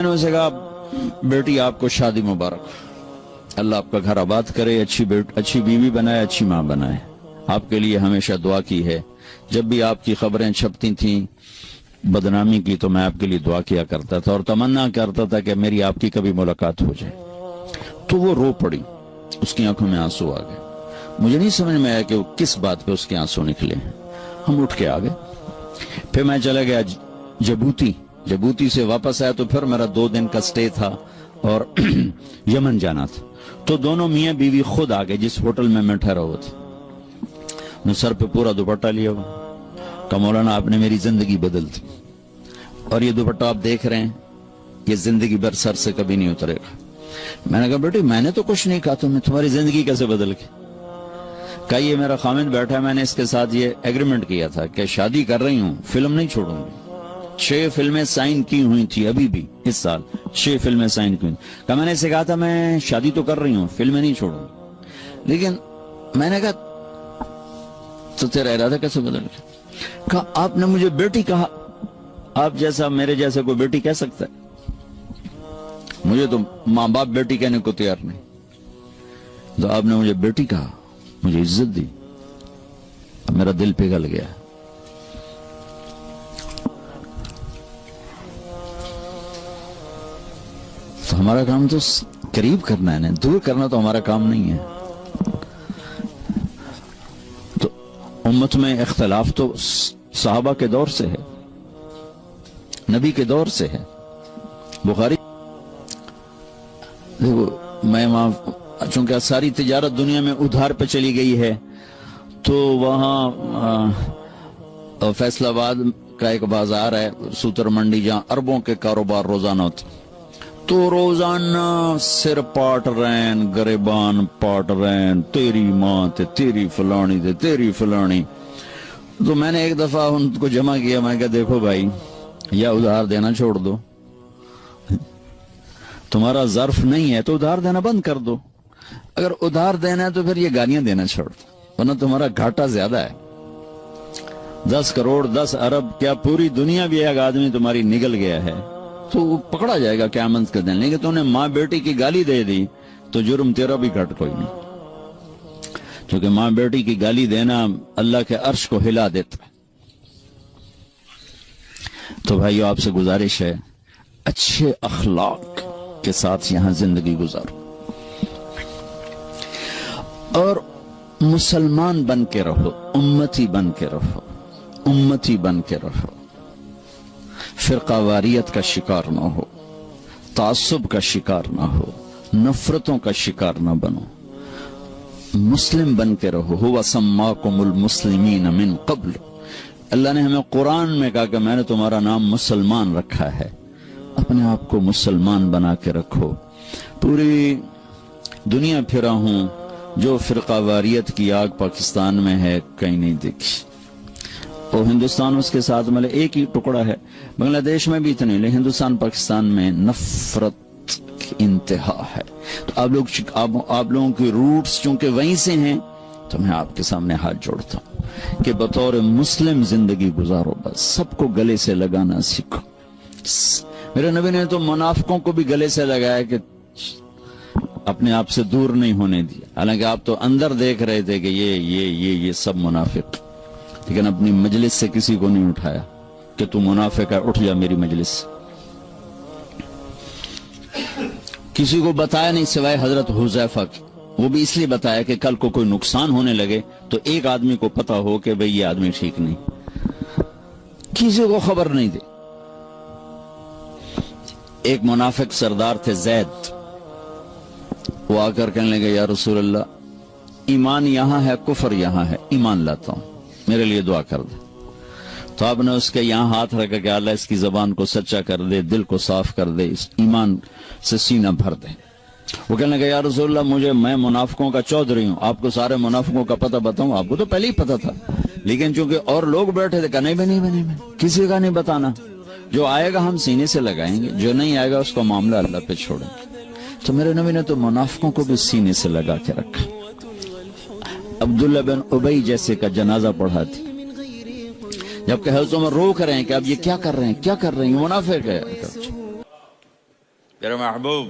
मैंने उनसे कहा, बेटी आपको शादी मुबारक, अल्लाह आपका घर आबाद करे, अच्छी बीवी बनाए, अच्छी माँ बनाए। आपके लिए हमेशा दुआ की है। जब भी आपकी खबरें छपती थीं बदनामी की तो मैं आपके लिए दुआ किया करता था और तमन्ना करता था कि मेरी आपकी कभी मुलाकात हो जाए। तो वो रो पड़ी, उसकी आंखों में आंसू आ गए। मुझे नहीं समझ में आया कि वो किस बात पे उसके आंसू निकले हैं। हम उठ के आ गए। फिर मैं चला गया जबूती से वापस आया तो फिर मेरा 2 दिन का स्टे था और यमन जाना था। तो दोनों मियाँ बीवी खुद आ गए जिस होटल में मैं ठहरा हुआ था। मैं सर पे पूरा दुपट्टा लिया हुआ, कहा मौलाना आपने मेरी जिंदगी बदल दी और ये दुपट्टा आप देख रहे हैं ये जिंदगी भर सर से कभी नहीं उतरेगा। मैंने कहा बेटी मैंने तो कुछ नहीं कहा, तुम्हें तुम्हारी जिंदगी कैसे बदल गई? कहा ये मेरा खामिद बैठा है, मैंने इसके साथ ये एग्रीमेंट किया था कि शादी कर रही हूँ, फिल्म नहीं छोड़ूंगी। 6 फिल्में साइन की हुई थी, अभी भी इस साल 6 फिल्में साइन की हुई। कहा मैंने इसे कहा था मैं शादी तो कर रही हूँ, फिल्में नहीं छोड़ूंगी। लेकिन मैंने कहा तो तेरा इरादा कैसे बदल गया? कहा आपने मुझे बेटी कहा, आप जैसा मेरे जैसे कोई बेटी कह सकता है? मुझे तो माँ बाप बेटी कहने को तैयार नहीं, तो आपने मुझे बेटी कहा, मुझे इज्जत दी, अब मेरा दिल पिघल गया। तो हमारा काम तो करीब करना है ना, दूर करना तो हमारा काम नहीं है। तो उम्मत में इख्तलाफ तो सहाबा के दौर से है, नबी के दौर से है। बुखारी देखो, मैं वहां चूंकि सारी तिजारत दुनिया में उधार पे चली गई है, तो वहां फैसलाबाद का एक बाजार है सूतर मंडी, जहां अरबों के कारोबार रोजाना होते। तो रोजाना सिर पाट रैन गरीबान पाट रैन, तेरी माँ ते तेरी फलानी ते तेरी फलानी। तो मैंने एक दफा उनको जमा किया, मैं कहा देखो भाई या उधार देना छोड़ दो, तुम्हारा ज़र्फ नहीं है तो उधार देना बंद कर दो। अगर उधार देना है तो फिर ये गालियां देना छोड़ दो, वरना तुम्हारा घाटा ज्यादा है। 10 करोड़ 10 अरब क्या पूरी दुनिया भी एक आदमी तुम्हारी निगल गया है तो वो पकड़ा जाएगा क़यामत के दिन। लेकिन तुमने माँ बेटी की गाली दे दी तो जुर्म तेरा भी घट कोई नहीं, क्योंकि माँ बेटी की गाली देना अल्लाह के अर्श को हिला देता है। तो भाइयों आपसे गुजारिश है, अच्छे अखलाक के साथ यहां जिंदगी गुजारो और मुसलमान बन के रहो, उम्मती बन के रहो, उम्मती बन के रहो। फिरकावारियत का शिकार ना हो, तासुब का शिकार ना हो, नफरतों का शिकार ना बनो, मुस्लिम बन के रहो। हुवा सम्माकुमुल मुस्लिमीन मिन क़ब्ल, अल्लाह ने हमें कुरान में कहा कि मैंने तुम्हारा नाम मुसलमान रखा है। अपने आप को मुसलमान बना के रखो। पूरी दुनिया फिरा हूं, जो फिरकावारियत की आग पाकिस्तान में है कहीं नहीं देखी, और हिंदुस्तान उसके साथ मतलब एक ही टुकड़ा है। बांग्लादेश में भी इतने, लेकिन हिंदुस्तान पाकिस्तान में नफरत की इंतहा है। तो आप लोगों के रूट्स चूंकि वहीं से हैं, तो मैं आपके सामने हाथ जोड़ता हूं कि बतौर मुस्लिम जिंदगी गुजारो, बस सबको गले से लगाना सीखो। मेरे नबी ने तो मुनाफिकों को भी गले से लगाया कि अपने आप से दूर नहीं होने दिया। हालांकि आप तो अंदर देख रहे थे कि ये सब मुनाफिक, लेकिन अपनी मजलिस से किसी को नहीं उठाया कि तू मुनाफिक है, उठ जा मेरी मजलिस से। किसी को बताया नहीं सिवाय हजरत हुज़ैफा की, वो भी इसलिए बताया कि कल को कोई नुकसान होने लगे तो एक आदमी को पता हो कि भाई ये आदमी ठीक नहीं, किसी को खबर नहीं दी। एक मुनाफिक सरदार थे ज़ैद, वो आकर कहने लगे या रसूल अल्लाह ईमान यहां है कुफर यहां है, ईमान लाता हूं, मेरे लिए दुआ कर दे। तो आपने उसके यहां हाथ रखा कि अल्लाह इसकी जबान को सच्चा कर दे, दिल को साफ कर दे, इस ईमान से सीना भर दे। वो कहने लगे या रसूल अल्लाह मैं मुनाफिकों का चौधरी हूं, आपको सारे मुनाफिकों का पता बताऊं? आपको तो पहले ही पता था, लेकिन चूंकि और लोग बैठे थे, कहा नहीं बने किसी का नहीं बताना, जो आएगा हम सीने से लगाएंगे, जो नहीं आएगा उसका मामला अल्लाह पे छोड़ेंगे। तो मेरे नबी ने तो मुनाफिकों को भी सीने से लगा के रखा। अब्दुल्ला बिन उबई जैसे का जनाजा पढ़ा थी, जबकि हज़रत उमर रोक रहे हैं कि अब ये क्या कर रहे हैं, मुनाफिक है। میرا محبوب